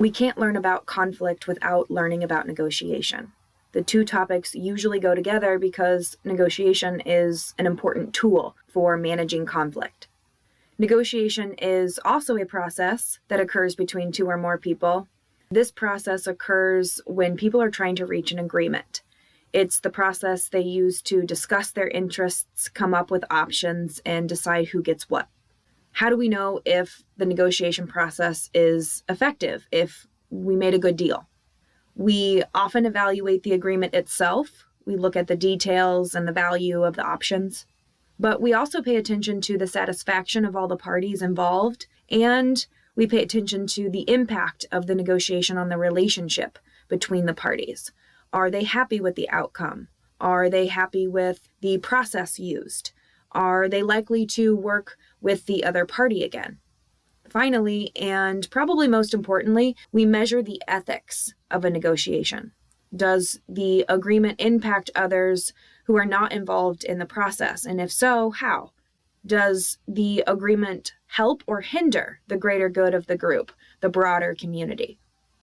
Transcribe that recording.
We can't learn about conflict without learning about negotiation. The two topics usually go together because negotiation is an important tool for managing conflict. Negotiation is also a process that occurs between two or more people. This process occurs when people are trying to reach an agreement. It's the process they use to discuss their interests, come up with options, and decide who gets what. How do we know if the negotiation process is effective, if we made a good deal? We often evaluate the agreement itself. We look at the details and the value of the options. But we also pay attention to the satisfaction of all the parties involved, and we pay attention to the impact of the negotiation on the relationship between the parties. Are they happy with the outcome? Are they happy with the process used? Are they likely to work with the other party again? Finally, and probably most importantly, we measure the ethics of a negotiation. Does the agreement impact others who are not involved in the process? And if so, how? Does the agreement help or hinder the greater good of the group, the broader community?